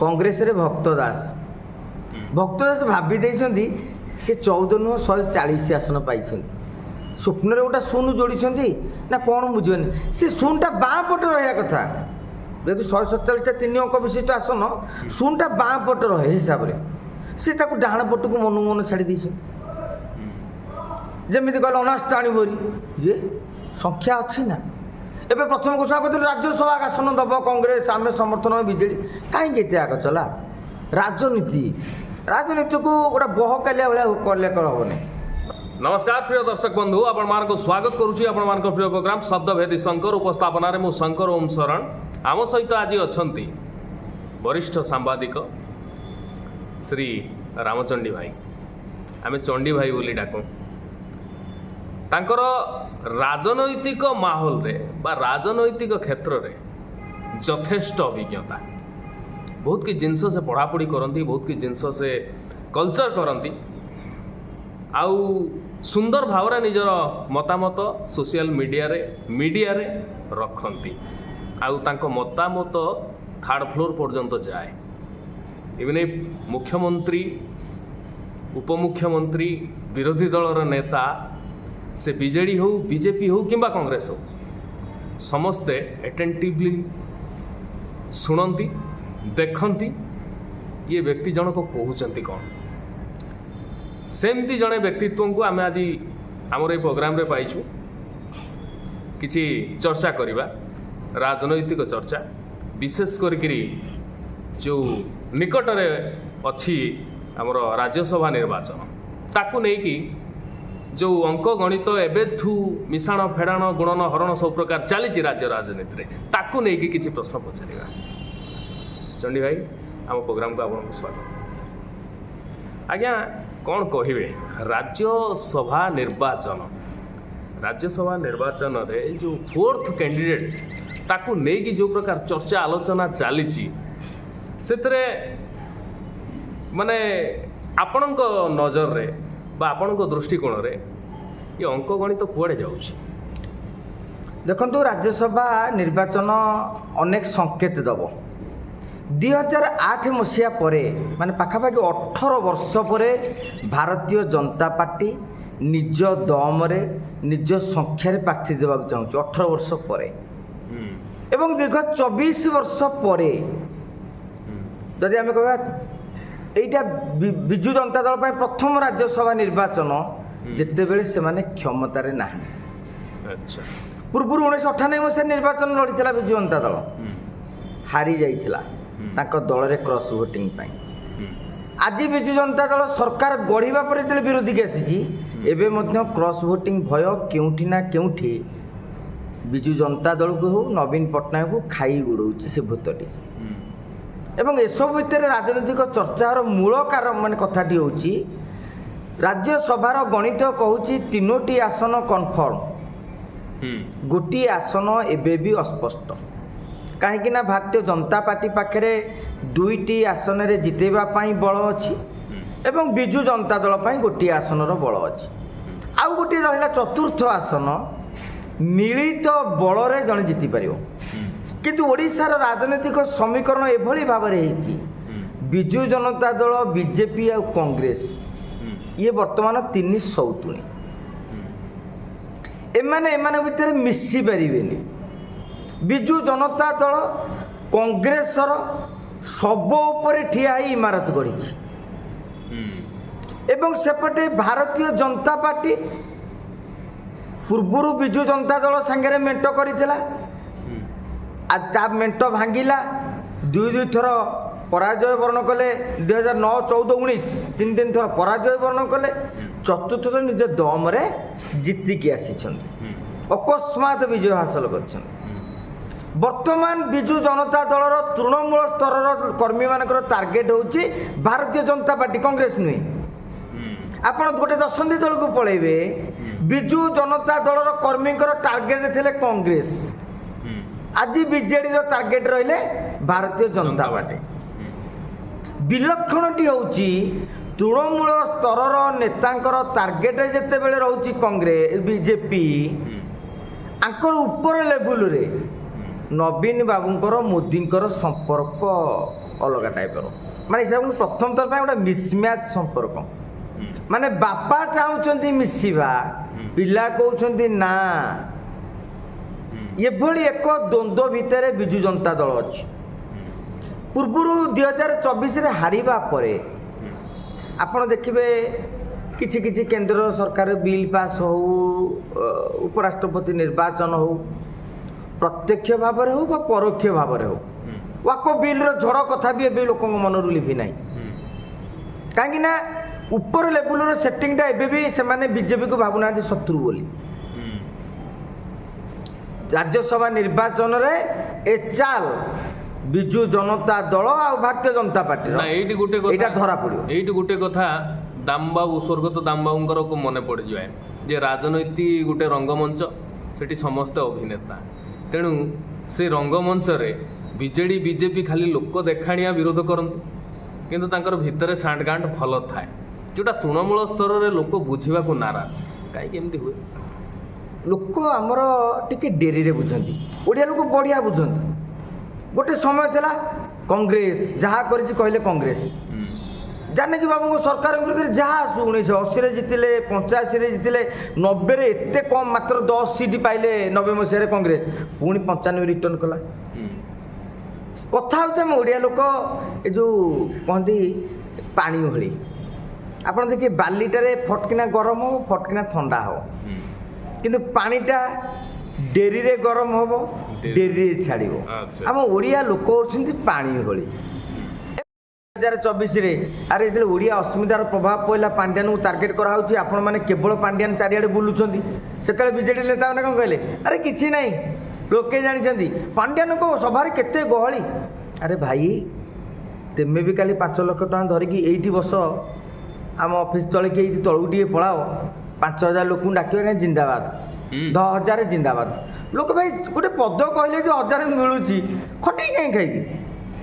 कांग्रेस रे भक्त दास भाभी देइछंती से 14 नुह 140 आसन पाई स्वप्न गोटा शून जोड़ी ना कौन बुझे से शूनटा बाँ पट रहा कथा जेहतु 147 तीन अंक विशिष्ट आसन शूनटा बाँ पट रहे हिसाब से डाण पट को मन मन छाड़ी जमी कहले अनास्था आणबरी ये संख्या अच्छी ना एवं प्रथम घोषणा कर राज्यसभा आसन दब कांग्रेस आम समर्थन विजेडी कहीं आग चला राजनीति को गोटे बहकालिया भाया कले हेनी। नमस्कार प्रिय दर्शक बंधु आपण मान स्वागत करुच्ची आपण मान प्रिय प्रोग्राम शब्दभेदी शंकर उपस्थापन मु शंकर ओम शरण आम सहित आज अच्छा वरिष्ठ सांबादिक श्री रामचंडी भाई आम चंडी भाई बोली डाकू तांकर राजनैतिक माहौल रे बा राजनैतिक क्षेत्र रे यथेष्ट अभिज्ञता बहुत कि जिनस से पढ़ापढ़ी करती बहुत कि जिनस से कल्चर करती आउ सुंदर भाव निजर मतामत सोशल मीडिया रे रखती आउ तांको मतामत थर्ड फ्लोर पर्यंत जाए इवन मुख्यमंत्री उपमुख्यमंत्री विरोधी दलर नेता से बीजेडी हो बीजेपी हो किंबा कांग्रेस हो समस्ते एटेंटिवली शुणती देखती ये व्यक्ति जनक कहते कौन सेमती जड़े व्यक्तित्व को आम आज आमर ये प्रोग्राम रे पाइछु किछि चर्चा करिबा राजनैतिक चर्चा विशेष करी जो निकट रे अच्छी आमर राज्यसभा निर्वाचन ताकू नहीं कि जो अंक गणित एबेठू मिशाण फेड़ाण गुणन हरण सब प्रकार चली राज्य राजनीति रे ताकू नहीं कि किछि प्रश्न पचारिबा। चंडी भाई आम प्रोग्राम को आपको स्वागत। आज्ञा कौन कहे राज्यसभा निर्वाचन रे जो फोर्थ कैंडिडेट ताकू नहीं कि जो प्रकार चर्चा आलोचना चली से माने आपणक नजर रे बा आपणक दृष्टिकोण रे ये अंक गणित कुआड़े जाउछि देखंतु राज्यसभा निर्वाचन अनेक संकेत दब 2008 मसीहा परे माने पाखापाखि 18 वर्ष परे भारतीय जनता पार्टी निज दम रे निज संख्यार प्रार्थी देवाक चाहूँ 18 वर्ष परे एवं दीर्घ 24 वर्ष परे जदि आम कह एटा विजु जनता दल पर प्रथम राज्यसभा निर्वाचन जितेबले से माने क्षमतार ना अच्छा पूर्व 1998 मसीहा निर्वाचन लड़ीला विजु जनता दल हारी जाइथिला तांको दल रे क्रॉस वोटिंग पाई आज विजु जनता दल सरकार गढ़िबा पर जेते विरोधी के आसी एबे मध्य क्रॉस वोटिंग भय केउठी ना केउठी विजु जनता दल को हो नवीन पटनायक को खाई गुड़ौची से भूतटी एवं एसब भितर राजनीतिक चर्चार मूल कारण मान कथाटी होची राज्यसभार गणित कहूची 3टी आसन कन्फर्म गोटी आसन एबे भी अस्पष्ट कहीं भारतीय जनता पार्टी पाखे 2टी आसन रे जितेबा पाई बल अच्छी एवं विजु जनता दल पाई गोटी आसनर बल अच्छी आउ गोटे रहा चतुर्थ आसन मिलित बल रे जड़े जीति पार किंतु ओडिशार राजनीतिक समीकरण एभली भाव में विजु जनता दल बीजेपी आ कांग्रेस ये वर्तमान 3 सौतुणी एमाने भितर मिसी पारिबेनी विजु जनता दल कांग्रेसर सब उपरे ठिया ही इमारत गढ़ी एवं सेपटे भारतीय जनता पार्टी पूर्वर विजु जनता दल सांगे मेंट करथिला आज ता मेंट भांगिला दुई थर पराजय वर्ण कले 2009 14 19 तीन थर पराजय वर्ण कले चतुर्थ थर निज दम रे जीतिकी आसी अकस्मात विजय हासिल कर वर्तमान विजु जनता दलर तृणमूल स्तर कर्मी मानकर टार्गेट होची भारतीय जनता पार्टी कांग्रेस नुहे आपण गोटे दशंधि दल को पळेबे विजु जनता दलर कर्मी टार्गेट थिले कांग्रेस आज बीजेडी टार्गेट रहिले भारतीय जनता पार्टी विलक्षणटी होची तृणमूल स्तर नेतांकर टार्गेट जेते बेले रहउची कांग्रेस बीजेपी आंकर ऊपर लेवल रे नवीन बाबूंकर मोदींकर संपर्क ଅଲଗା ଟାଇପ୍ର ମାନେ ସେ ପ୍ରଥମ ଥର ପାଇଁ ଗୋଟେ ମିସମ୍ୟାଚ୍ ସମ୍ପର୍କ ମାନେ ବାପା ଚାହୁଁଛନ୍ତି ମିଶିବା ପିଲା କହୁଛନ୍ତି ନା ଏଭଳି ଏକ ଦ୍ୱନ୍ଦ୍ୱ ଭିତରେ ବିଜୁ ଜନତା ଦଳ ଅଛି। ପୂର୍ବରୁ 2024ରେ ହାରିବା ପରେ ଆପଣ ଦେଖିବେ କିଛି କିଛି କେନ୍ଦ୍ର ସରକାର ବିଲ୍ ପାସ୍ ହେଉ ଉପରାଷ୍ଟ୍ରପତି ନିର୍ବାଚନ ହେଉ ପ୍ରତ୍ୟକ୍ଷ ଭାବରେ ହେଉ ବା ପରୋକ୍ଷ ଭାବରେ ହେଉ ୱାକଫ ବିଲ୍ର ଝଡ଼ କଥା ବି ଏବେ ଲୋକଙ୍କ ମନରୁ ଲିଭି ନାହିଁ। କାହିଁକି ନା ଉପର ଲେବୁଲର ସେଟିଂଟା ଏବେ ବି ସେମାନେ ବିଜେପିକୁ ଭାବୁନାହାନ୍ତି ଶତ୍ରୁ ବୋଲି। ରାଜ୍ୟସଭା ନିର୍ବାଚନରେ ଏଚାଲ ବିଜୁ ଜନତା ଦଳ ଆଉ ଭାରତୀୟ ଜନତା ପାର୍ଟିର ଏଇଠି ଗୋଟେ ଏଇଟା ଧରା ପଡ଼ିବ। ଏଇଠି ଗୋଟେ କଥା ଦାମବାବୁ ସ୍ୱର୍ଗତ ଦାମବାବୁଙ୍କର ମନେ ପଡ଼ିଯିବ ଯେ ରାଜନୀତି ଗୋଟେ ରଙ୍ଗମଞ୍ଚ, ସେଠି ସମସ୍ତେ ଅଭିନେତା, ତେଣୁ ସେ ରଙ୍ଗମଞ୍ଚରେ ବିଜେଡ଼ି ବିଜେପି ଖାଲି ଲୋକ ଦେଖାଣିଆ ବିରୋଧ କରନ୍ତି କିନ୍ତୁ ତାଙ୍କର ଭିତରେ ସାଣ୍ଡଗାଣ୍ଡ ଭଲ ଥାଏ, ଯେଉଁଟା ତୃଣମୂଳ ସ୍ତରରେ ଲୋକ ବୁଝିବାକୁ ନାରାଜ। କାହିଁକି ଏମିତି ହୁଏ? ଲୋକ ଆମର ଟିକେ ଡେରିରେ ବୁଝନ୍ତି, ଓଡ଼ିଆ ଲୋକ ବଢ଼ିଆ ବୁଝନ୍ତି। ଗୋଟେ ସମୟ ଥିଲା କଂଗ୍ରେସ ଯାହା କରିଛି କହିଲେ କଂଗ୍ରେସ ଜାନକୀ ବାବୁଙ୍କ ସରକାର ବିରୁଦ୍ଧରେ ଯାହା ଆସୁ 1980ରେ ଜିତିଲେ, 85ରେ ଜିତିଲେ, 90ରେ ଏତେ କମ୍ ମାତ୍ର 10 ସିଟ୍ ପାଇଲେ 90 ମସିହାରେ କଂଗ୍ରେସ, ପୁଣି 95 ରିଟର୍ଣ୍ଣ କଲା। କଥା ହେଉଛି ଆମ ଓଡ଼ିଆ ଲୋକ ଏ ଯେଉଁ କହନ୍ତି ପାଣି ଭଳି, ଆପଣ ଦେଖିବେ ବାଲିଟାରେ ଫଟକିନା ଗରମ ହେବ ଫଟକିନା ଥଣ୍ଡା ହେବ, କିନ୍ତୁ ପାଣିଟା ଡେରିରେ ଗରମ ହେବ ଡେରିରେ ଛାଡ଼ିବ। ଆମ ଓଡ଼ିଆ ଲୋକ ହେଉଛନ୍ତି ପାଣି ଭଳି। 2024ରେ ଆରେ ଯେତେବେଳେ ଓଡ଼ିଆ ଅସ୍ମିତାର ପ୍ରଭାବ ପଡ଼ିଲା ପାଣ୍ଡିଆନକୁ ଟାର୍ଗେଟ୍ କରାହେଉଛି, ଆପଣମାନେ କେବଳ ପାଣ୍ଡିଆନ ଚାରିଆଡ଼େ ବୁଲୁଛନ୍ତି, ସେତେବେଳେ ବିଜେଡ଼ି ନେତାମାନେ କ'ଣ କହିଲେ? ଆରେ କିଛି ନାହିଁ, ଲୋକେ ଜାଣିଛନ୍ତି ପାଣ୍ଡିଆନଙ୍କ ସଭାରେ କେତେ ଗହଳି। ଆରେ ଭାଇ ତେମେ ବି କାଲି 5 ଲକ୍ଷ ଟଙ୍କା ଧରିକି ଏଇଠି ବସ, ଆମ ଅଫିସ୍ ତଳେ କି ଏଇଠି ତଳକୁ ଟିକେ ପଳାଅ, 5000 ଲୋକଙ୍କୁ ଡାକିବା କାହିଁ ଜିନ୍ଦାବାଦ, 10,000 ଜିନ୍ଦାବାଦ। ଲୋକ ଭାଇ ଗୋଟେ ପଦ କହିଲେ ଯେ 1000 ମିଳୁଛି, ଖଟିକି କାହିଁ ଖାଇବି?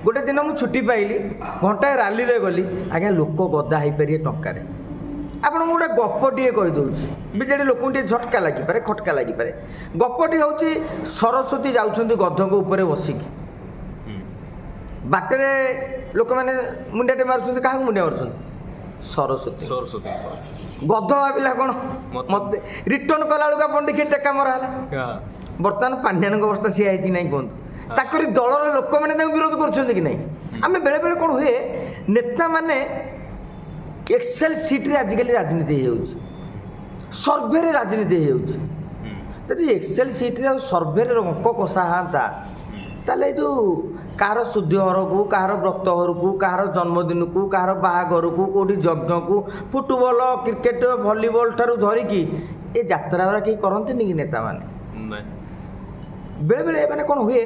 ଗୋଟେ ଦିନ ମୁଁ ଛୁଟି ପାଇଲି, ଘଣ୍ଟାଏ ରାଲିରେ ଗଲି, ଆଜ୍ଞା ଲୋକ ଗଦା ହେଇପାରିବେ ଟଙ୍କାରେ। ଆପଣଙ୍କୁ ଗୋଟେ ଗପଟିଏ କହିଦେଉଛି, ବିଜେଡ଼ି ଲୋକଙ୍କୁ ଟିକେ ଝଟକା ଲାଗିପାରେ ଖଟକା ଲାଗିପାରେ। ଗପଟି ହେଉଛି ସରସ୍ୱତୀ ଯାଉଛନ୍ତି ଗଧଙ୍କ ଉପରେ ବସିକି, ବାଟରେ ଲୋକମାନେ ମୁଣ୍ଡିଆଟେ ମାରୁଛନ୍ତି, କାହାକୁ ମୁଣ୍ଡିଆ ମାରୁଛନ୍ତି? ସରସ୍ୱତୀ। ଗଧ ଭାବିଲା କ'ଣ ମୋତେ ରିଟର୍ଣ୍ଣ କଲାବେଳକୁ ଆପଣ ଟିକେ ଟେକା ମରା ହେଲା। ବର୍ତ୍ତମାନ ପାଣ୍ଡିଆନଙ୍କ ଅବସ୍ଥା ସିଏ ହେଇଛି ନାହିଁ କୁହନ୍ତୁ? ତାଙ୍କରି ଦଳର ଲୋକମାନେ ତାଙ୍କୁ ବିରୋଧ କରୁଛନ୍ତି କି ନାହିଁ? ଆମେ ବେଳେବେଳେ କ'ଣ ହୁଏ, ନେତାମାନେ ଏକ୍ସେଲ ସିଟ୍ରେ ଆଜିକାଲି ରାଜନୀତି ହେଇଯାଉଛି, ସର୍ଭେରେ ରାଜନୀତି ହେଇଯାଉଛି। ଯଦି ଏକ୍ସେଲ ସିଟ୍ରେ ଆଉ ସର୍ଭେରେ ଅଙ୍କ କଷା ହଅନ୍ତା ତାହେଲେ ଏ ଯେଉଁ କାହାର ଶୁଦ୍ଧ ଘରକୁ, କାହାର ବ୍ରତ ଘରକୁ, କାହାର ଜନ୍ମଦିନକୁ, କାହାର ବାହାଘରକୁ, କେଉଁଠି ଯଜ୍ଞକୁ, ଫୁଟବଲ କ୍ରିକେଟ ଭଲିବଲ ଠାରୁ ଧରିକି ଏ ଯାତ୍ରା ଗୁଡ଼ା କେହି କରନ୍ତିନି କି ନେତାମାନେ? ବେଳେବେଳେ ମାନେ କ'ଣ ହୁଏ,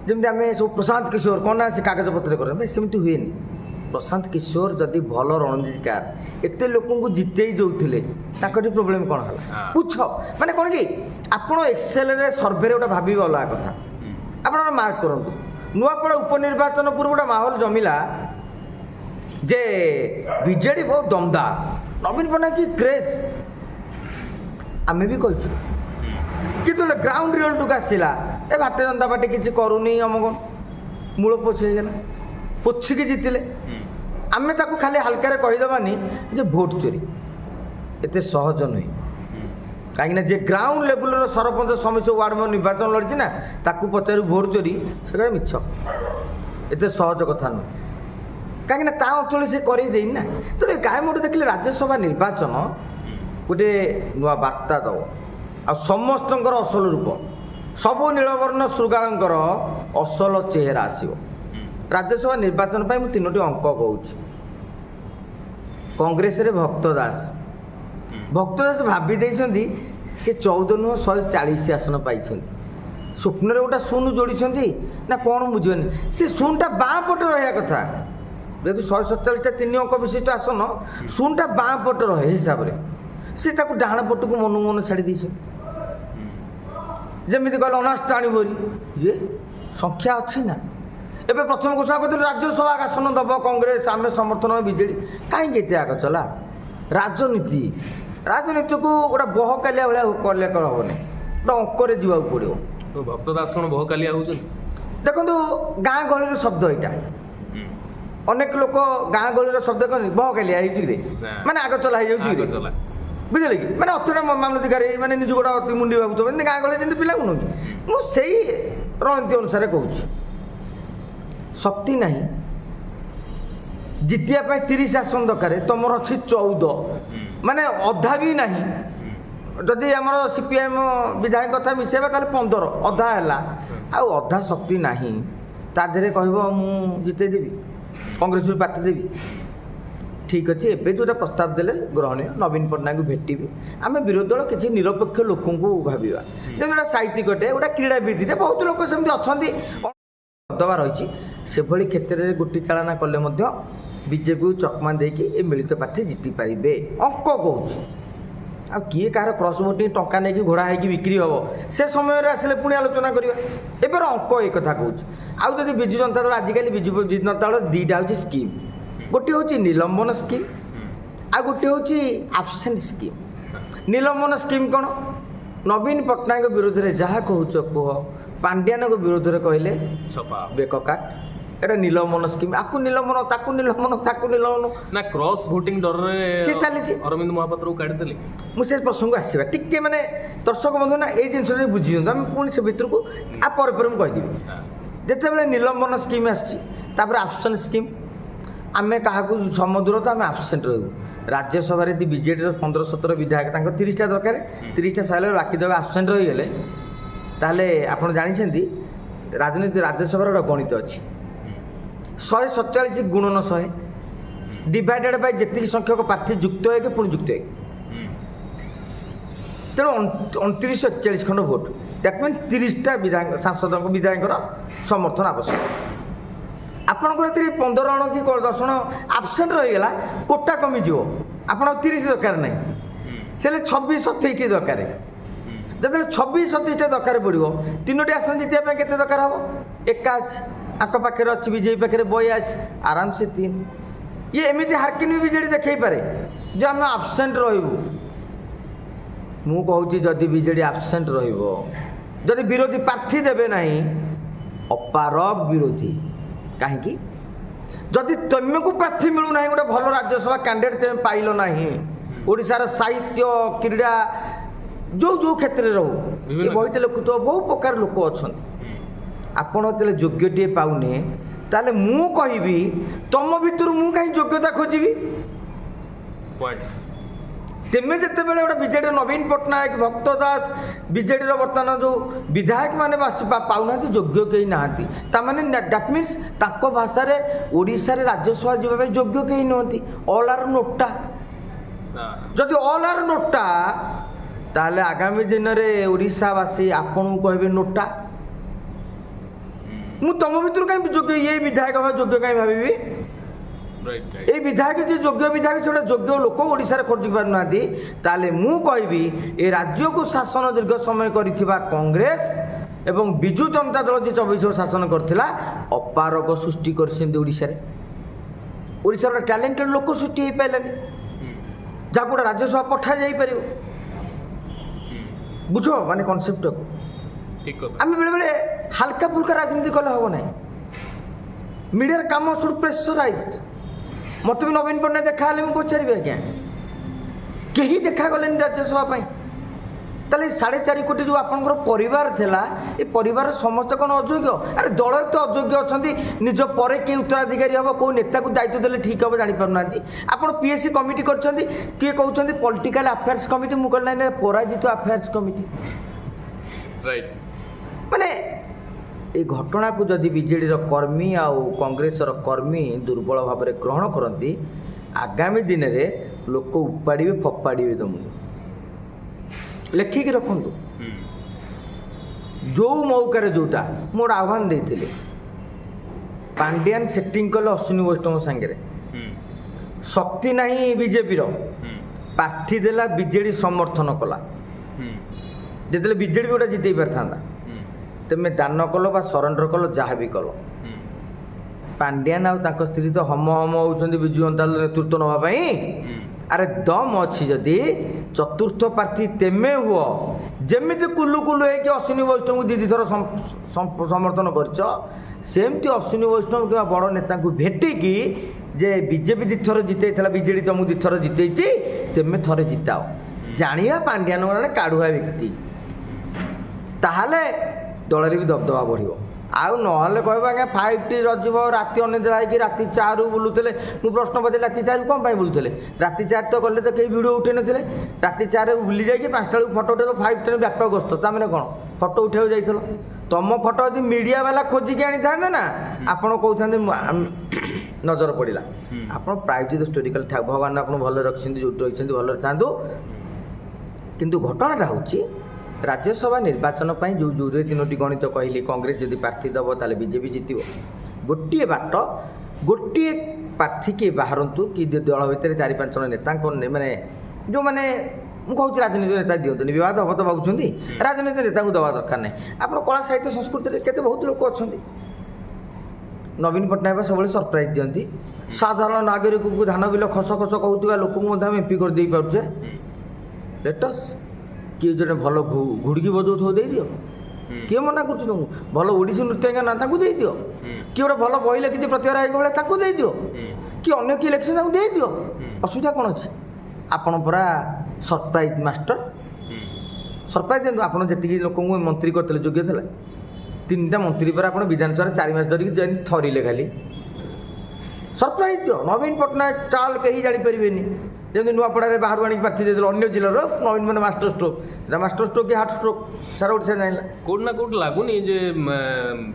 ଯେମିତି ଆମେ ସବୁ ପ୍ରଶାନ୍ତ କିଶୋର କ'ଣ ନା ସେ କାଗଜପତ୍ରରେ କରନ୍ତି, ସେମିତି ହୁଏନି। ପ୍ରଶାନ୍ତ କିଶୋର ଯଦି ଭଲ ରଣନୀତିକାର ଏତେ ଲୋକଙ୍କୁ ଜିତେଇ ଦେଉଥିଲେ, ତାଙ୍କଠି ପ୍ରୋବ୍ଲେମ୍ କ'ଣ ହେଲା ପୁଛ? ମାନେ କ'ଣ କି ଆପଣ ଏକ୍ସେଲରେ ସର୍ଭେରେ ଗୋଟେ ଭାବିବେ ଅଲଗା କଥା। ଆପଣ ମାର୍କ କରନ୍ତୁ, ନୂଆପଡ଼ା ଉପନିର୍ବାଚନ ପୂର୍ବରୁ ଗୋଟେ ମାହୋଲ ଜମିଲା ଯେ ବିଜେଡ଼ି ବହୁତ ଦମଦାର, ନବୀନ ପଟ୍ଟନାୟକ କି କ୍ରେଜ୍, ଆମେ ବି କହିଛୁ। କିନ୍ତୁ ଗ୍ରାଉଣ୍ଡ ରିଅଲ୍ଟକୁ ଆସିଲା, ଏ ଭାରତୀୟ ଜନତା ପାର୍ଟି କିଛି କରୁନି, ଆମକୁ ମୂଳ ପୋଛ ହେଇଗଲା, ପୋଛିକି ଜିତିଲେ। ଆମେ ତାକୁ ଖାଲି ହାଲକାରେ କହିଦେବାନି ଯେ ଭୋଟ୍ ଚୋରି, ଏତେ ସହଜ ନୁହେଁ। କାହିଁକିନା ଯେ ଗ୍ରାଉଣ୍ଡ ଲେବୁଲର ସରପଞ୍ଚ ସମିତି ୱାର୍ଡ଼ ମେମ୍ବର ନିର୍ବାଚନ ଲଢ଼ିଛି ନା, ତାକୁ ପଚାରୁ ଭୋଟ୍ ଚୋରି, ସେଟା ମିଛ, ଏତେ ସହଜ କଥା ନୁହେଁ। କାହିଁକିନା ତା ଅଞ୍ଚଳରେ ସେ କରେଇ ଦେଇନି ନା। ତେଣୁ ଗାଏ ମୋଟେ ଦେଖିଲେ ରାଜ୍ୟସଭା ନିର୍ବାଚନ ଗୋଟେ ନୂଆ ବାର୍ତ୍ତା ଦେବ, ଆଉ ସମସ୍ତଙ୍କର ଅସଲ ରୂପ, ସବୁ ନୀଳବର୍ଣ୍ଣ ଶୃଗାଳଙ୍କର ଅସଲ ଚେହେରା ଆସିବ। ରାଜ୍ୟସଭା ନିର୍ବାଚନ ପାଇଁ ମୁଁ 3ଟି ଅଙ୍କ କହୁଛି। କଂଗ୍ରେସରେ ଭକ୍ତ ଦାସ ଭାବି ଦେଇଛନ୍ତି ସେ 14 ନୁହଁ 140 ଆସନ ପାଇଛନ୍ତି। ସ୍ୱପ୍ନରେ ଗୋଟେ ଶୂନ ଯୋଡ଼ିଛନ୍ତି ନା କ'ଣ ବୁଝିବନି, ସେ ଶୂନଟା ବାଁ ପଟେ ରହିବା କଥା। ଯେହେତୁ 147ଟା 3 ଅଙ୍କ ବିଶିଷ୍ଟ ଆସନ, ଶୂନଟା ବାଁ ପଟେ ରହେ ହିସାବରେ, ସେ ତାକୁ ଡାହାଣ ପଟକୁ ମନକୁ ମନ ଛାଡ଼ି ଦେଇଛନ୍ତି। ଯେମିତି କହିଲେ ଅନାସ୍ଥା ଆଣିବ, ଇଏ ସଂଖ୍ୟା ଅଛି ନା। ଏବେ ପ୍ରଥମ ଘୋଷଣା କରିଥିଲେ ରାଜ୍ୟସଭା ଆସନ ଦେବ କଂଗ୍ରେସ, ଆମେ ସମର୍ଥନ ବିଜେଡ଼ି। କାହିଁକି ଏତେ ଆଗ ଚଲା? ରାଜନୀତିକୁ ଗୋଟେ ବହକାଲିଆ ଭଳିଆ କଲେ ହେବନି, ଗୋଟେ ଅଙ୍କରେ ଯିବାକୁ ପଡ଼ିବ। ଭକ୍ତ ଦାସ କ'ଣ ବହକାଲିଆ ହେଉଛନ୍ତି? ଦେଖନ୍ତୁ ଗାଁ ଗହଳିର ଶବ୍ଦ ଏଇଟା, ଅନେକ ଲୋକ ଗାଁ ଗହଳିର ଶବ୍ଦ କରନ୍ତି ବହକାଲିଆ ହେଇଛି ରେ ନା। ମାନେ ଆଗ ଚଲା ହେଇଯାଉଛି ରେ ଚଲା ବୁଝିଲେ କି ମାନେ ଅତୁଟା ମାମଲତିକାରୀ ମାନେ ନିଜ ଗୋଟା ଅତି ମୁଣ୍ଡି ଭାବୁଥିବ ଏମିତି ଗାଁ ଗହଳି ଯେମିତି ପିଲା ନୁହନ୍ତି ମୁଁ ସେଇ ରଣନୀତି ଅନୁସାରେ କହୁଛି ଶକ୍ତି ନାହିଁ ଜିତିବା ପାଇଁ 30 ଆସନ ଦରକାର ତମର ଅଛି 14 ମାନେ ଅଧା ବି ନାହିଁ ଯଦି ଆମର CPIM ବିଧାୟକ କଥା ମିଶାଇବା ତାହେଲେ 15 ଅଧା ହେଲା ଆଉ ଅଧା ଶକ୍ତି ନାହିଁ ତା ଦେହରେ କହିବ ମୁଁ ଜିତେଇଦେବି କଂଗ୍ରେସରୁ ପାର୍ଟି ଦେବି ଠିକ୍ ଅଛି ଏବେ ଯେଉଁଟା ପ୍ରସ୍ତାବ ଦେଲେ ଗ୍ରହଣୀୟ ନବୀନ ପଟ୍ଟନାୟକଙ୍କୁ ଭେଟିବି ଆମେ ବିରୋଧୀ ଦଳ କିଛି ନିରପେକ୍ଷ ଲୋକଙ୍କୁ ଭାବିବା ଯେମିତି ଗୋଟେ ସାହିତ୍ୟିକଟେ ଗୋଟେ କ୍ରୀଡ଼ାବିତ୍ଟେ ବହୁତ ଲୋକ ସେମିତି ଅଛନ୍ତି ଦବା ରହିଛି ସେଭଳି କ୍ଷେତ୍ରରେ ଗୋଟି ଚାଳନା କଲେ ମଧ୍ୟ ବିଜେପିକୁ ଚକମା ଦେଇକି ଏ ମିଳିତ ପ୍ରାର୍ଥୀ ଜିତିପାରିବେ ଅଙ୍କ କହୁଛି ଆଉ କିଏ କାହାର କ୍ରସ୍ ଭୋଟିଂ ଟଙ୍କା ନେଇକି ଘୋଡ଼ା ହେଇକି ବିକ୍ରି ହେବ ସେ ସମୟରେ ଆସିଲେ ପୁଣି ଆଲୋଚନା କରିବା ଏବେର ଅଙ୍କ ଏ କଥା କହୁଛି ଆଉ ଯଦି ବିଜୁ ଜନତା ଦଳ ଆଜିକାଲି ବିଜୁ ଜନତା ଦଳ ଦୁଇଟା ହେଉଛି ସ୍କିମ୍ ଗୋଟିଏ ହେଉଛି ନିଲମ୍ବନ ସ୍କିମ୍ ଆଉ ଗୋଟିଏ ହେଉଛି ଆବସେଣ୍ଟ ସ୍କିମ୍ ନିଲମ୍ବନ ସ୍କିମ୍ କ'ଣ ନବୀନ ପଟ୍ଟନାୟକ ବିରୋଧରେ ଯାହା କହୁଛ କୁହ ପାଣ୍ଡିଆନଙ୍କ ବିରୋଧରେ କହିଲେ ଛପା ବେକ କାଟ ଏଇଟା ନିଲମ୍ବନ ସ୍କିମ୍ ଆକୁ ନିଲମ୍ବନ ତାକୁ ନିଲମ୍ବନ ନା କ୍ରସ୍ ଭୋଟିଂ ଡରରେ ସେ ଚାଲିଛି ଅରବିନ୍ଦ ମହାପାତ୍ରକୁ କାଢିଦେଲେ ମୁଁ ସେ ପ୍ରସଙ୍ଗକୁ ଆସିବା ଟିକେ ମାନେ ଦର୍ଶକ ବନ୍ଧୁ ନା ଏଇ ଜିନିଷଟା ବୁଝିଦିଅନ୍ତୁ ଆମେ ପୁଣି ସେ ଭିତରକୁ ପରେ ମୁଁ କହିଦେବି ଯେତେବେଳେ ନିଲମ୍ବନ ସ୍କିମ୍ ଆସିଛି ତାପରେ ଆବସେଣ୍ଟ ସ୍କିମ୍ ଆମେ କାହାକୁ ସମଦୂର ତ ଆମେ ଆବସେଣ୍ଟ ରହିବୁ ରାଜ୍ୟସଭାରେ ଯଦି ବିଜେଡ଼ିର 15-17 ବିଧାୟକ ତାଙ୍କ 30ଟା ଦରକାର 30ଟା ସରିଲେ ବାକି ଦେବେ ଆବସେଣ୍ଟ ରହିଗଲେ ତାହେଲେ ଆପଣ ଜାଣିଛନ୍ତି ରାଜନୀତି ରାଜ୍ୟସଭାର ଗୋଟେ ଗଣିତ ଅଛି 147 ଗୁଣନ 100 ଡିଭାଇଡେଡ୍ ବାଇ ଯେତିକି ସଂଖ୍ୟକ ପ୍ରାର୍ଥୀ ଯୁକ୍ତ 1 ପୁଣି ଯୁକ୍ତ 1 ତେଣୁ 2941 ଖଣ୍ଡ ଭୋଟ ଦ୍ୟାଟ୍ ମିନ୍ 30ଟା ସାଂସଦଙ୍କ ବିଧାୟକଙ୍କର ସମର୍ଥନ ଆବଶ୍ୟକ ଆପଣଙ୍କର ଏଥିରେ 15 ଜଣ କି 10 ଜଣ ଆବସେଣ୍ଟ ରହିଗଲା କୋଟା କମିଯିବ ଆପଣ 30 ଦରକାର ନାହିଁ ସେ 26-27ଟି ଦରକାର ଯେତେବେଳେ 26-27ଟା ଦରକାର ପଡ଼ିବ 3ଟି ଆସନ ଜିତିବା ପାଇଁ କେତେ ଦରକାର ହେବ 81 ଆଙ୍କ ପାଖରେ ଅଛି ବିଜେପି ପାଖରେ 82 ଆରାମସେ 3 ଇଏ ଏମିତି ହାରକିନି ବିଜେଡ଼ି ଦେଖେଇପାରେ ଯେ ଆମେ ଆବସେଣ୍ଟ ରହିବୁ ମୁଁ କହୁଛି ଯଦି ବିଜେଡ଼ି ଆବସେଣ୍ଟ ରହିବ ଯଦି ବିରୋଧୀ ପ୍ରାର୍ଥୀ ଦେବେ ନାହିଁ ଅପାରଗ ବିରୋଧୀ କାହିଁକି ଯଦି ତୁମକୁ ପ୍ରାର୍ଥୀ ମିଳୁନାହିଁ ଗୋଟେ ଭଲ ରାଜ୍ୟସଭା କ୍ୟାଣ୍ଡିଡେଟ୍ ତୁମେ ପାଇଲ ନାହିଁ ଓଡ଼ିଶାର ସାହିତ୍ୟ କ୍ରୀଡ଼ା ଯେଉଁ କ୍ଷେତ୍ରରେ ରହୁ ଏ ବହିଟେ ଲେଖୁଥିବ ବହୁ ପ୍ରକାର ଲୋକ ଅଛନ୍ତି ଆପଣ ଯେତେବେଳେ ଯୋଗ୍ୟଟିଏ ପାଉନେ ତାହେଲେ ମୁଁ କହିବି ତମ ଭିତରୁ ମୁଁ କାହିଁ ଯୋଗ୍ୟତା ଖୋଜିବି ତେମେ ଯେତେବେଳେ ଗୋଟେ ବିଜେଡ଼ିର ନବୀନ ପଟ୍ଟନାୟକ ଭକ୍ତ ଦାସ ବିଜେଡ଼ିର ବର୍ତ୍ତମାନ ଯେଉଁ ବିଧାୟକ ମାନେ ପାଉନାହାନ୍ତି ଯୋଗ୍ୟ କେହି ନାହାନ୍ତି ତାମାନେ ଦ୍ୟାଟ୍ ମିନ୍ସ ତାଙ୍କ ଭାଷାରେ ଓଡ଼ିଶାରେ ରାଜ୍ୟସଭା ଯିବା ପାଇଁ ଯୋଗ୍ୟ କେହି ନୁହନ୍ତି ଅଲ୍ ଆର୍ ନୋଟା ଯଦି ଅଲ୍ ଆର୍ ନୋଟା ତାହେଲେ ଆଗାମୀ ଦିନରେ ଓଡ଼ିଶାବାସୀ ଆପଣଙ୍କୁ କହିବେ ନୋଟା ମୁଁ ତମ ଭିତରୁ କାହିଁ ଯୋଗ୍ୟ ଇଏ ବିଧାୟକ ଯୋଗ୍ୟ କାହିଁ ଭାବିବି এই বিধায়ক যে যোগ্য বিধায়ক সেটা যোগ্য লোক ওড়িশার খোঁজি পারুনাহান্তি তাহলে মু কহিবি এ রাজ্যকু শাসন দীর্ঘ সময় করিଥିବା কংগ্রেস এবং বিজু জনতা দল যে 24 বর্ষ শাসন করছিলা অপারগ সৃষ্টি করছেন ওড়িশার ওড়িশার একটা ট্যালেন্টেড লোক সৃষ্টি হয়ে পাইলেনি যা গোটা রাজ্যসভা পঠা যাই পারিব বুঝ মানে কনসেপ্টকু আমি বেলে বেলে হালকা ফুলকা রাজনীতি কলে হব না মিডিয়ার কাম শুড প্রেসরাইজড মতো ବି ନବୀନ ପଟ୍ଟନାୟକ ଦେଖା ହେଲେ ମୁଁ ପଚାରିବି ଆଜ୍ଞା କେହି ଦେଖାଗଲେନି ରାଜ୍ୟସଭା ପାଇଁ ତାହେଲେ 4.5 କୋଟି ଯେଉଁ ଆପଣଙ୍କର ପରିବାର ଥିଲା ଏ ପରିବାରର ସମସ୍ତେ କ'ଣ ଅଯୋଗ୍ୟ ଆରେ ଦଳରେ ତ ଅଯୋଗ୍ୟ ଅଛନ୍ତି ନିଜ ପରେ କିଏ ଉତ୍ତରାଧିକାରୀ ହେବ କେଉଁ ନେତାକୁ ଦାୟିତ୍ୱ ଦେଲେ ଠିକ୍ ହେବ ଜାଣିପାରୁନାହାନ୍ତି ଆପଣ PSC କମିଟି କରିଛନ୍ତି କିଏ କହୁଛନ୍ତି ପଲିଟିକାଲ ଆଫେୟାର୍ସ କମିଟି ମୁଁ କହିଲି ନାଇଁ ପରାଜିତ ଆଫେୟାର୍ସ କମିଟି ରାଇଟ୍ ମାନେ এই ঘটনাକୁ ଯଦି ବିଜେଡ଼ିର କର୍ମୀ ଆଉ କଂଗ୍ରେସର କର୍ମୀ ଦୁର୍ବଳ ଭାବରେ ଗ୍ରହଣ କରନ୍ତି ଆଗାମୀ ଦିନରେ ଲୋକ ଉପାଡ଼ିବେ ଫୋପାଡ଼ିବେ ତୁମକୁ ଲେଖିକି ରଖନ୍ତୁ ଯେଉଁ ମୌକାରେ ଯେଉଁଟା ମୁଁ ଗୋଟେ ଆହ୍ୱାନ ଦେଇଥିଲି ପାଣ୍ଡିଆନ ସେଟିଂ କଲେ ଅଶ୍ୱିନୀ ବୈଷ୍ଣବ ସାଙ୍ଗରେ ଶକ୍ତି ନାହିଁ ବିଜେପିର ପ୍ରାର୍ଥୀ ଦେଲା ବିଜେଡ଼ି ସମର୍ଥନ କଲା ଯେତେବେଳେ ବିଜେଡ଼ି ବି ଗୋଟେ ଜିତେଇ ପାରିଥାନ୍ତା ତୁମେ ଦାନ କଲ ବା ସରେଣ୍ଡର କଲ ଯାହା ବି କଲ ପାଣ୍ଡିଆନ ଆଉ ତାଙ୍କ ସ୍ତ୍ରୀ ତ ହମ ହମ ହେଉଛନ୍ତି ବିଜୁ ଜନତା ଦଳ ନେତୃତ୍ୱ ନେବା ପାଇଁ ଆରେ ଦମ୍ ଅଛି ଯଦି ଚତୁର୍ଥ ପ୍ରାର୍ଥୀ ତେମେ ହୁଅ ଯେମିତି କୁଲୁ କୁଲୁ ହେଇକି ଅଶ୍ୱିନୀ ବୈଷ୍ଣବଙ୍କୁ 2 ଥର ସମର୍ଥନ କରିଛ ସେମିତି ଅଶ୍ୱିନୀ ବୈଷ୍ଣବ କିମ୍ବା ବଡ଼ ନେତାଙ୍କୁ ଭେଟିକି ଯେ ବିଜେପି ଦୁଇଥର ଜିତେଇଥିଲା, ବିଜେଡ଼ି ତୁମକୁ ଦୁଇଥର ଜିତେଇଛି, ତେମେ ଥରେ ଜିତାଅ, ଜାଣିବା ପାଣ୍ଡିଆନ ଜଣେ କାଢୁଆ ବ୍ୟକ୍ତି, ତାହେଲେ ଦଳରେ ବି ଦବଦବା ବଢ଼ିବ। ଆଉ ନହେଲେ କହିବ ଆଜ୍ଞା 5T ରଜିବ ରାତି ଅନିଦ୍ରା ହେଇକି ରାତି 4ରୁ ବୁଲୁଥିଲେ। ମୁଁ ପ୍ରଶ୍ନ ପଚାରିଲି ରାତି 4ରୁ କ'ଣ ପାଇଁ ବୁଲୁଥିଲେ? ରାତି 4 ତ ଗଲେ ତ କେହି ଭିଡ଼ିଓ ଉଠେଇ ନଥିଲେ। ରାତି 4ରେ ବୁଲି ଯାଇକି 5ଟା ବେଳକୁ ଫଟୋ ଉଠେଇବ। 5Tର ବ୍ୟାପକ ଗସ୍ତ, ତା'ମାନେ କ'ଣ ଫଟୋ ଉଠେଇବାକୁ ଯାଇଥିଲ? ତମ ଫଟୋ ଯଦି ମିଡ଼ିଆ ବାଲା ଖୋଜିକି ଆଣିଥାନ୍ତେ ନା, ଆପଣ କହୁଥାନ୍ତେ ନଜର ପଡ଼ିଲା। ଆପଣ ପ୍ରାୟୋଜିତ ଷ୍ଟୋରିକାଲ ଭଗବାନ ଆପଣ ଭଲରେ ରଖିଛନ୍ତି, ଯେଉଁଠି ରଖିଛନ୍ତି ଭଲରେ ଥାନ୍ତୁ। କିନ୍ତୁ ଘଟଣାଟା ହେଉଛି ରାଜ୍ୟସଭା ନିର୍ବାଚନ ପାଇଁ ଯେଉଁ 3ଟି ଗଣିତ କହିଲି, କଂଗ୍ରେସ ଯଦି ପ୍ରାର୍ଥୀ ଦେବ ତାହେଲେ ବିଜେପି ଜିତିବ। ଗୋଟିଏ ବାଟ, ଗୋଟିଏ ପ୍ରାର୍ଥୀ କିଏ ବାହାରନ୍ତୁ କି ଦଳ ଭିତରେ 4-5 ଜଣ ନେତାଙ୍କ ମାନେ ଯେଉଁମାନେ ମୁଁ କହୁଛି ରାଜନୈତିକ ନେତା ଦିଅନ୍ତୁନି, ବିବାଦ ହେବ ତ ଭାବୁଛନ୍ତି, ରାଜନୈତିକ ନେତାଙ୍କୁ ଦେବା ଦରକାର ନାହିଁ। ଆପଣ କଳା ସାହିତ୍ୟ ସଂସ୍କୃତିରେ କେତେ ବହୁତ ଲୋକ ଅଛନ୍ତି। ନବୀନ ପଟ୍ଟନାୟକ ସବୁବେଳେ ସରପ୍ରାଇଜ୍ ଦିଅନ୍ତି। ସାଧାରଣ ନାଗରିକଙ୍କୁ ଧାନ ବିଲ ଖସ ଖସ କହୁଥିବା ଲୋକଙ୍କୁ ମଧ୍ୟ ଆମେ ଏମ୍ପି କରିଦେଇ ପାରୁଛେ। ଲେଟସ୍ କିଏ ଜଣେ ଭଲ ଘୁଡ଼ିକି ବଜାଉଥିବ ଦେଇଦିଅ, କିଏ ମନା କରୁଛି ତୁମକୁ? ଭଲ ଓଡ଼ିଶୀ ନୃତ୍ୟଜ୍ଞ ନା ତାଙ୍କୁ ଦେଇଦିଅ, କିଏ ଗୋଟେ ଭଲ ବହି ଲେଖିଛି ପ୍ରତିଭା ରାୟଙ୍କ ଭଳିଆ ତାଙ୍କୁ ଦେଇଦିଅ, କି ଅନ୍ୟ କିଏ ଲେଖିଛି ତାଙ୍କୁ ଦେଇଦିଅ। ଅସୁବିଧା କ'ଣ ଅଛି? ଆପଣ ପରା ସରପ୍ରାଇଜ୍ ମାଷ୍ଟର, ସରପ୍ରାଇଜ୍ ଦିଅନ୍ତୁ। ଆପଣ ଯେତିକି ଲୋକଙ୍କୁ ମନ୍ତ୍ରୀ କରିଥିଲେ ଯୋଗ୍ୟ ଥିଲା? 3ଟା ମନ୍ତ୍ରୀ ପରେ ଆପଣ ବିଧାନସଭାରେ 4 ମାସ ଧରିକି ଯେମିତି ଥରିଲେ ଖାଲି। ସରପ୍ରାଇଜ୍ ଦିଅ। ନବୀନ ପଟ୍ଟନାୟକ ଚାଲ କେହି ଜାଣିପାରିବେନି, ଯେମିତି ନୂଆପଡ଼ାରେ ବାହାରୁ ଆଣିକି ପ୍ରାର୍ଥୀ ଦେଇଥିଲେ ଅନ୍ୟ ଜିଲ୍ଲାର ନବୀନ ମାନେ ମାଷ୍ଟର ଷ୍ଟ୍ରୋକ୍, ଏଇଟା ମାଷ୍ଟର ଷ୍ଟ୍ରୋକ୍ କି ହାର୍ଟ ଷ୍ଟ୍ରୋକ୍ ସାରା ଓଡ଼ିଶା ଜାଣିଲା। କୋଉଠି ନା କୋଉଠି ଲାଗୁନି ଯେ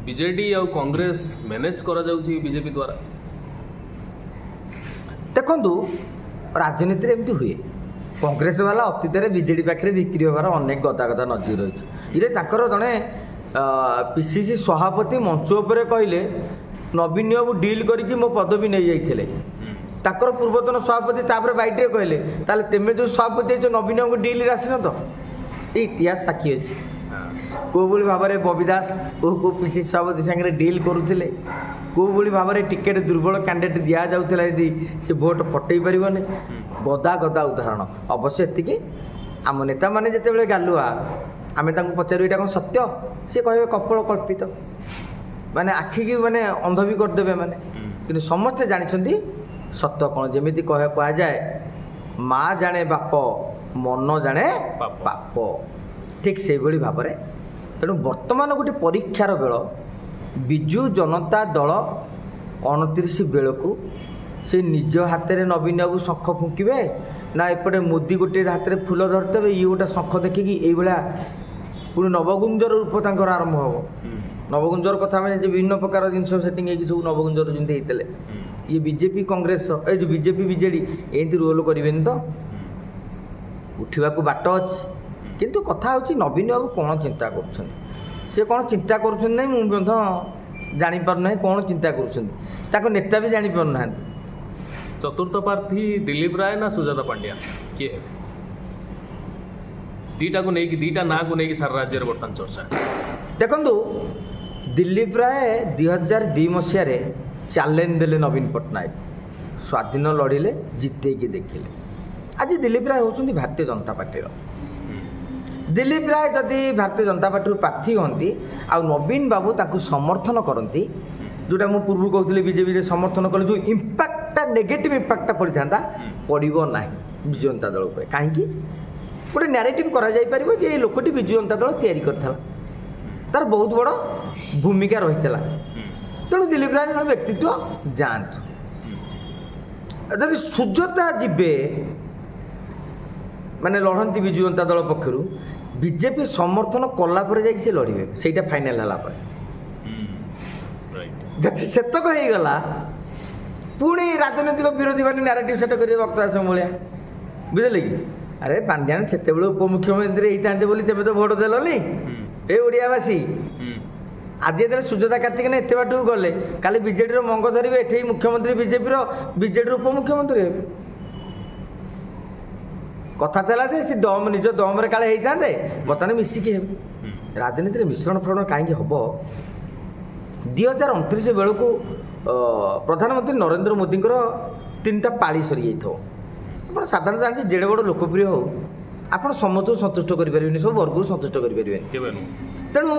ବିଜେଡି ଆଉ କଂଗ୍ରେସ ମ୍ୟାନେଜ କରାଯାଉଛି ବିଜେପି ଦ୍ୱାରା? ଦେଖନ୍ତୁ, ରାଜନୀତିରେ ଏମିତି ହୁଏ। କଂଗ୍ରେସ ବାଲା ଅତୀତରେ ବିଜେଡ଼ି ପାଖରେ ବିକ୍ରି ହେବାର ଅନେକ ଗଦା ଗଦା ନଜିର ରହିଛି। ଇରେ ତାଙ୍କର ଜଣେ ପିସିସି ସଭାପତି ମଞ୍ଚ ଉପରେ କହିଲେ ନବୀନ ବାବୁ ଡିଲ୍ କରିକି ମୋ ପଦବୀ ନେଇଯାଇଥିଲେ। ତାଙ୍କର ପୂର୍ବତନ ସଭାପତି ତାପରେ ବାଇଟ୍ରେ କହିଲେ ତାହେଲେ ତେମେ ଯେଉଁ ସଭାପତି ହେଇଛ ନବୀନ ବାବୁଙ୍କୁ ଡିଲ୍ରେ ଆସିନ ତ? ଏ ଇତିହାସ ସାକ୍ଷୀ ଅଛି। କେଉଁଭଳି ଭାବରେ ବବି ଦାସ କେଉଁ ପିସିସି ସଭାପତି ସାଙ୍ଗରେ ଡିଲ୍ କରୁଥିଲେ, କେଉଁଭଳି ଭାବରେ ଟିକେଟ୍ ଦୁର୍ବଳ କ୍ୟାଣ୍ଡିଡେଟ୍ ଦିଆଯାଉଥିଲା ଯଦି ସେ ଭୋଟ୍ ଫଟେଇ ପାରିବନି। ଗଦା ଗଦା ଉଦାହରଣ। ଅବଶ୍ୟ ଏତିକି, ଆମ ନେତାମାନେ ଯେତେବେଳେ ଗାଲୁଆ ଆମେ ତାଙ୍କୁ ପଚାରିବୁ ଏଇଟା କ'ଣ ସତ୍ୟ, ସେ କହିବେ କପୋଳ କଳ୍ପିତ, ମାନେ ଆଖିକି ମାନେ ଅନ୍ଧ ବି କରିଦେବେ ମାନେ। କିନ୍ତୁ ସମସ୍ତେ ଜାଣିଛନ୍ତି ସତ କ'ଣ। ଯେମିତି କୁହାଯାଏ ମା ଜାଣେ ବାପ, ମନ ଜାଣେ ପାପ, ଠିକ୍ ସେଇଭଳି ଭାବରେ। ତେଣୁ ବର୍ତ୍ତମାନ ଗୋଟେ ପରୀକ୍ଷାର ବେଳ। ବିଜୁ ଜନତା ଦଳ 29 ବେଳକୁ ସେ ନିଜ ହାତରେ ନବୀନ ବାବୁ ଶଙ୍ଖ ଫୁଙ୍କିବେ ନା ଏପଟେ ମୋଦି ଗୋଟିଏ ହାତରେ ଫୁଲ ଧରିଦେବେ, ଇଏ ଗୋଟେ ଶଙ୍ଖ ଦେଖିକି ଏଇଭଳିଆ ପୁଣି ନବଗୁଞ୍ଜର ରୂପ ତାଙ୍କର ଆରମ୍ଭ ହେବ। ନବଗୁଞ୍ଜର କଥା ଆମେ ଯେ ବିଭିନ୍ନ ପ୍ରକାର ଜିନିଷ ସେଟିଂ ହେଇକି ସବୁ ନବଗୁଞ୍ଜର ଯେମିତି ହେଇଥିଲେ, ଇଏ ବିଜେପି କଂଗ୍ରେସ ଏଇ ଯେଉଁ ବିଜେପି ବିଜେଡ଼ି ଏମିତି ରୋଲ୍ କରିବେନି ତ? ଉଠିବାକୁ ବାଟ ଅଛି। କିନ୍ତୁ କଥା ହେଉଛି ନବୀନ ବାବୁ କ'ଣ ଚିନ୍ତା କରୁଛନ୍ତି, ସେ କ'ଣ ଚିନ୍ତା କରୁଛନ୍ତି ନାହିଁ ମୁଁ ମଧ୍ୟ ଜାଣିପାରୁନାହିଁ। କ'ଣ ଚିନ୍ତା କରୁଛନ୍ତି ତାଙ୍କ ନେତା ବି ଜାଣିପାରୁନାହାନ୍ତି। ଚତୁର୍ଥ ପ୍ରାର୍ଥୀ ଦିଲ୍ଲୀପ ରାୟ ନା ସୁଜାତା ପାଣ୍ଡିଆ କିଏ? ଦୁଇଟାକୁ ନେଇକି, ଦୁଇଟା ନାଁକୁ ନେଇକି ସାରା ରାଜ୍ୟରେ ବର୍ତ୍ତମାନ ଚର୍ଚ୍ଚା। ଦେଖନ୍ତୁ, ଦିଲ୍ଲୀପ ରାୟ 2002 ମସିହାରେ ଚ୍ୟାଲେଞ୍ଜ ଦେଲେ ନବୀନ ପଟ୍ଟନାୟକ, ସ୍ୱାଧୀନ ଲଢ଼ିଲେ, ଜିତେଇକି ଦେଖିଲେ। ଆଜି ଦିଲ୍ଲୀପ ରାୟ ହେଉଛନ୍ତି ଭାରତୀୟ ଜନତା ପାର୍ଟିର। ଦିଲ୍ଲୀପ ରାୟ ଯଦି ଭାରତୀୟ ଜନତା ପାର୍ଟିରୁ ପ୍ରାର୍ଥୀ ହୁଅନ୍ତି ଆଉ ନବୀନ ବାବୁ ତାଙ୍କୁ ସମର୍ଥନ କରନ୍ତି, ଯେଉଁଟା ମୁଁ ପୂର୍ବରୁ କହୁଥିଲି ବିଜେପିରେ ସମର୍ଥନ କଲେ ଯେଉଁ ଇମ୍ପାକ୍ଟଟା ନେଗେଟିଭ୍ ଇମ୍ପାକ୍ଟଟା ପଡ଼ିଥାନ୍ତା, ପଡ଼ିବ ନାହିଁ ବିଜୁ ଜନତା ଦଳ ଉପରେ। କାହିଁକି? ଗୋଟେ ନ୍ୟାରେଟିଭ୍ କରାଯାଇପାରିବ ଯେ ଏ ଲୋକଟି ବିଜୁ ଜନତା ଦଳ ତିଆରି କରିଥିଲା, ତାର ବହୁତ ବଡ଼ ଭୂମିକା ରହିଥିଲା। ତେଣୁ ଦିଲ୍ଲୀପ ରାୟ ଜଣେ ବ୍ୟକ୍ତିତ୍ୱ ଯାଆନ୍ତୁ। ଯଦି ସୁଜାତା ଯିବେ ମାନେ ଲଢ଼ନ୍ତି ବିଜୁ ଜନତା ଦଳ ପକ୍ଷରୁ, ବିଜେପି ସମର୍ଥନ କଲା ପରେ ଯାଇକି ସେ ଲଢ଼ିବେ, ସେଇଟା ଫାଇନାଲ୍ ହେଲା ପରେ। ଯଦି ସେତକ ହେଇଗଲା, ପୁଣି ରାଜନୈତିକ ବିରୋଧୀ ମାନେ ନ୍ୟାରେଟିଭ୍ ସେଟ୍ କରିବେ ବକ୍ତା ଆସମ ଭଳିଆ, ବୁଝିଲେ କି? ଆରେ ପାଣ୍ଡିଆନ ସେତେବେଳେ ଉପମୁଖ୍ୟମନ୍ତ୍ରୀ ହେଇଥାନ୍ତେ ବୋଲି ତେବେ ତ ଭୋଟ ଦେଲନି ଏ ଓଡ଼ିଆବାସୀ। ଆଜି ଯେତେବେଳେ ସୁଜାତା କାର୍ତ୍ତିକେୟନ ଏତେ ବାଟକୁ ଗଲେ, କାଲି ବିଜେଡ଼ିର ମଙ୍ଗ ଧରିବେ, ଏଠି ମୁଖ୍ୟମନ୍ତ୍ରୀ ବିଜେପିର, ବିଜେଡ଼ିର ଉପମୁଖ୍ୟମନ୍ତ୍ରୀ ହେବେ। କଥା ଥିଲା ଯେ ସେ ଦମ ନିଜ ଦମରେ କାଳେ ହେଇଥାନ୍ତେ, ବର୍ତ୍ତମାନ ମିଶିକି ହେବେ। ରାଜନୀତିରେ ମିଶ୍ରଣ ଫ୍ରଣ କାହିଁକି ହେବ? 2029 ବେଳକୁ ପ୍ରଧାନମନ୍ତ୍ରୀ ନରେନ୍ଦ୍ର ମୋଦିଙ୍କର 3ଟା ପାଳି ସରିଯାଇଥିବ। ଆପଣ ସାଧାରଣତଃ ଜାଣିଛି ଯେଡ଼େ ବଡ଼ ଲୋକପ୍ରିୟ ହେଉ ଆପଣ ସମସ୍ତଙ୍କୁ ସନ୍ତୁଷ୍ଟ କରିପାରିବେନି, ସବୁ ବର୍ଗକୁ ସନ୍ତୁଷ୍ଟ କରିପାରିବେନି। ତେଣୁ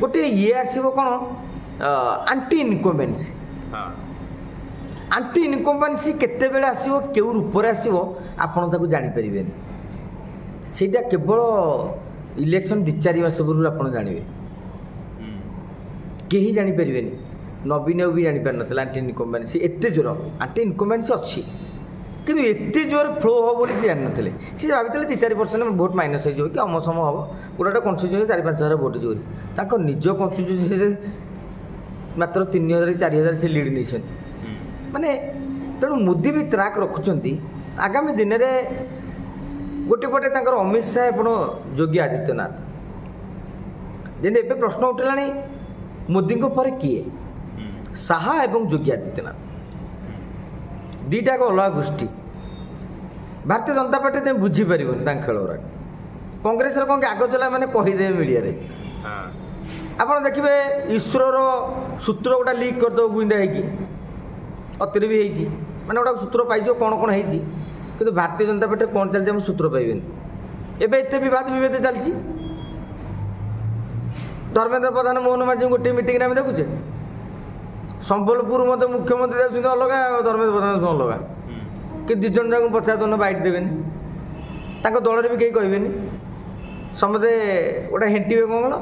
ଗୋଟିଏ ଇଏ ଆସିବ କ'ଣ ଆଣ୍ଟି ଇନକମ୍ବେନ୍ସି। ହଁ ଆଣ୍ଟି ଇନକମ୍ବେନ୍ସି କେତେବେଳେ ଆସିବ କେଉଁ ରୂପରେ ଆସିବ ଆପଣ ତାକୁ ଜାଣିପାରିବେନି। ସେଇଟା କେବଳ ଇଲେକ୍ସନ୍ 2-4 ମାସ ପୂର୍ବରୁ ଆପଣ ଜାଣିବେ, କେହି ଜାଣିପାରିବେନି। ନବୀନ ବି ଜାଣିପାରିନଥିଲା ଆଣ୍ଟି ଇନକମ୍ବେନ୍ସି ଏତେ ଜୋର। ଆଣ୍ଟି ଇନକମ୍ବେନ୍ସି ଅଛି କିନ୍ତୁ ଏତେ ଜୋର ଫ୍ଲୋ ହେବ ବୋଲି ସେ ଜାଣିନଥିଲେ। ସେ ଭାବିଥିଲେ 2-4% ଭୋଟ୍ ମାଇନସ୍ ହେଇଯିବ କି ଅମସମ ହେବ, ଗୋଟେ କନଷ୍ଟିଚ୍ୟୁଏନ୍ସିରେ 4-5 ହଜାର ଭୋଟ୍ ଯିବ। ତାଙ୍କ ନିଜ କନଷ୍ଟିଚ୍ୟୁଏନ୍ସିରେ ମାତ୍ର 3,000-4,000 ସେ ଲିଡ୍ ନେଇଛନ୍ତି। ମାନେ ତେଣୁ ମୋଦି ବି ଟ୍ରାକ୍ ରଖୁଛନ୍ତି ଆଗାମୀ ଦିନରେ। ଗୋଟେ ପଟେ ତାଙ୍କର ଅମିତ ଶାହା ଏବଂ ଯୋଗୀ ଆଦିତ୍ୟନାଥ, ଯେମିତି ଏବେ ପ୍ରଶ୍ନ ଉଠିଲାଣି ମୋଦିଙ୍କ ପରେ କିଏ, ଶାହା ଏବଂ ଯୋଗୀ ଆଦିତ୍ୟନାଥ ଦୁଇଟା ଏକ ଅଲଗା ଗୋଷ୍ଠୀ। ଭାରତୀୟ ଜନତା ପାର୍ଟି ତୁମେ ବୁଝିପାରିବନି ତାଙ୍କ ଖେଳ ଗୁଡ଼ାକ। କଂଗ୍ରେସର କ'ଣ କି ଆଗ ଚଲା ମାନେ କହିଦେବେ ମିଡ଼ିଆରେ। ଆପଣ ଦେଖିବେ ଇସ୍ରୋର ସୂତ୍ର ଗୋଟା ଲିକ୍ କରିଦେବ ଗୁଇନ୍ଦା ହେଇକି, ଅତିରେ ବି ହେଇଛି, ମାନେ ଗୋଟା ସୂତ୍ର ପାଇଯିବ କ'ଣ କ'ଣ ହେଇଛି। କିନ୍ତୁ ଭାରତୀୟ ଜନତା ପାର୍ଟିରେ କ'ଣ ଚାଲିଛି ଆମେ ସୂତ୍ର ପାଇବେନି। ଏବେ ଏତେ ବିବାଦ ବିଭେଦ ଚାଲିଛି। ଧର୍ମେନ୍ଦ୍ର ପ୍ରଧାନ ମୋହନ ମାଝୀ ଗୋଟିଏ ମିଟିଂରେ ଆମେ ଦେଖୁଛେ, ସମ୍ବଲପୁର ମଧ୍ୟ ମୁଖ୍ୟମନ୍ତ୍ରୀ ଯାଉଛନ୍ତି ଅଲଗା, ଆଉ ଧର୍ମେନ୍ଦ୍ର ପ୍ରଧାନ ଅଲଗା। କି 2 ଜଣ ଯାଙ୍କୁ ପଚାରିଦେନ ବାଇଟ୍ ଦେବେନି, ତାଙ୍କ ଦଳରେ ବି କେହି କହିବେନି। ସମସ୍ତେ ଗୋଟେ ହେଣ୍ଟିବେ କଣ,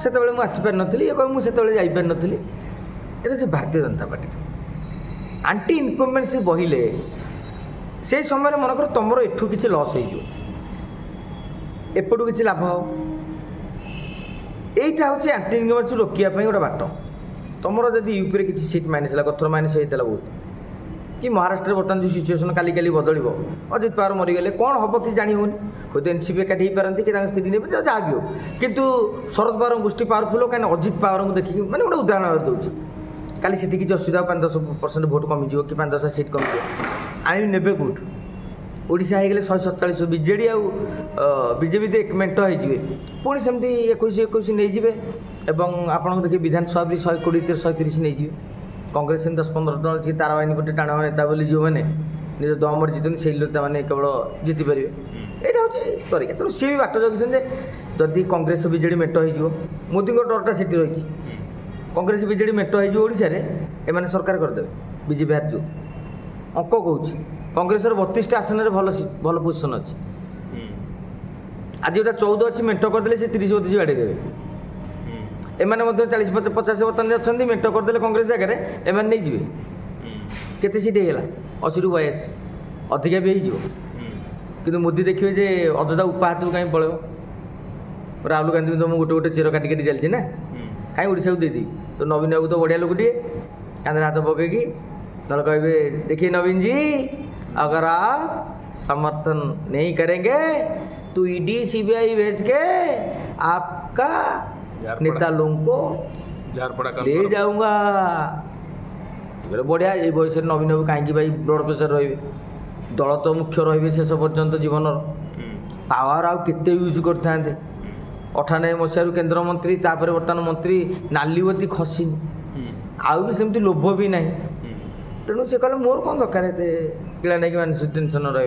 ସେତେବେଳେ ମୁଁ ଆସିପାରିନଥିଲି, ଇଏ କହିବେ ମୁଁ ସେତେବେଳେ ଯାଇପାରିନଥିଲି। ଏଇଟା ହେଉଛି ଭାରତୀୟ ଜନତା ପାର୍ଟି। ଆଣ୍ଟି ଇନକମ୍ବେନ୍ସି ବହିଲେ ସେଇ ସମୟରେ ମନେକର ତୁମର ଏଠୁ କିଛି ଲସ୍ ହେଇଯିବ, ଏପଟୁ କିଛି ଲାଭ ହେବ। এইটা হচ্ছে আন্টি ইনকম্বেন্সি রোকিয়া ପାଇଁ ଗୋଟେ ବାଟ। ତୁମର ଯଦି ୟୁପିରେ କିଛି ସିଟ୍ ମାଇନସ୍ ହେଲା, ଗତଥର ମାଇନସ୍ ହେଇଥିଲା ବହୁତ, କି ମହାରାଷ୍ଟ୍ରରେ ବର୍ତ୍ତମାନ ଯେଉଁ ସିଚୁଏସନ୍ କାଲି ବଦଳିବ, ଅଜିତ ପାୱାର ମରିଗଲେ କ'ଣ ହେବ କି ଜାଣି ହେଉନି। ହୁଏତ ଏନ୍ସିପି ଏକାଠି ହେଇପାରନ୍ତି କି ତାଙ୍କ ସ୍ଥିତି ନେବେ, ଯାହା ବି ହେଉ। କିନ୍ତୁ ଶରଦ ପାୱାରଙ୍କ ଗୋଷ୍ଠୀ ପାୱାରଫୁଲ୍, କାହିଁକିନା ଅଜିତ ପାୱାରଙ୍କୁ ଦେଖିକି ମାନେ ଗୋଟେ ଉଦାହରଣ ଭାବରେ ଦେଉଛି। କାଲି ସେଠି କିଛି ଅସୁବିଧା 5-10% ଭୋଟ୍ କମିଯିବ କି 5-10 ସିଟ୍ କମିଯିବ, ଆଣି ନେବେ କେଉଁଠୁ? ଓଡ଼ିଶା ହେଇଗଲେ 147, ବିଜେଡ଼ି ଆଉ ବିଜେପି ମେଣ୍ଟ ହେଇଯିବେ, ପୁଣି ସେମିତି 21 ନେଇଯିବେ। ଏବଂ ଆପଣଙ୍କୁ ଦେଖିବେ ବିଧାନସଭା ବି 120-130 ନେଇଯିବେ। କଂଗ୍ରେସ ସେମିତି 10-15 ଟଙ୍କା ଅଛି, ତାରା ବାହିନୀ ପଟେ ଟାଣ ନେତା ବୋଲି ଯେଉଁମାନେ ନିଜ ଦମରେ ଜିତନ୍ତି ସେଇ ନେତାମାନେ କେବଳ ଜିତିପାରିବେ। ଏଇଟା ହେଉଛି ତରିକା। ତେଣୁ ସିଏ ବି ବାଟ ଜଗିଛନ୍ତି ଯେ ଯଦି କଂଗ୍ରେସ ବିଜେଡ଼ି ମେଣ୍ଟ ହେଇଯିବ, ମୋଦିଙ୍କ ଡରଟା ସେଠି ରହିଛି। କଂଗ୍ରେସ ବିଜେଡ଼ି ମେଣ୍ଟ ହେଇଯିବ ଓଡ଼ିଶାରେ, ଏମାନେ ସରକାର କରିଦେବେ, ବିଜେପି ହାରିଯିବ। ଅଙ୍କ କହୁଛି କଂଗ୍ରେସର 32ଟା ଆସନରେ ଭଲ ପୋଜିସନ୍ ଅଛି। ଆଜି ଗୋଟେ 14 ଅଛି, ମେଣ୍ଟ କରିଦେଲେ ସେ 30-32 ବାଡ଼େଇ ଦେବେ। ଏମାନେ ମଧ୍ୟ 40-50 ବର୍ତ୍ତମାନ ଅଛନ୍ତି, ମେଣ୍ଟ କରିଦେଲେ କଂଗ୍ରେସ ଜାଗାରେ ଏମାନେ ନେଇଯିବେ। କେତେ ସିଟ୍ ହେଇଗଲା? 80ରୁ 82, ଅଧିକା ବି ହେଇଯିବ। କିନ୍ତୁ ମୋଦି ଦେଖିବେ ଯେ ଅଯୋଧ୍ୟା ଉପହାତକୁ କାହିଁ ପଳେଇବ। ରାହୁଲ ଗାନ୍ଧୀ ତ ମୁଁ ଗୋଟେ ଚେର କାଟି ଚାଲିଛି ନା, କାହିଁ ଓଡ଼ିଶାକୁ ଦେଇଦେବି। ତ ନବୀନ ବାବୁ ତ ବଢ଼ିଆ ଲୋକଟିଏ, କାନ୍ଧରେ ହାତ ପକେଇକି ନହେଲେ କହିବେ ଦେଖିए नवीन जी, अगर आप समर्थन नहीं करेंगे तो ईडी सीबीआई भेज के आपका नेता लोगों को ले जाऊंगा। बढ़िया ये बयस नवीन बाबू कहीं भाई ब्लड प्रेसर रे, दल तो मुख्य रे शेष पर्यंत जीवन पावर आउ केते यूज करते 98 मसीह केन्द्रमंत्री, तापर बर्तमान मंत्री, नालीवती खसी आउ भी सेमती लोभ भी नहीं। तेणु से कहले मोर कौन दरकार किला नहीं टेंशन रहा।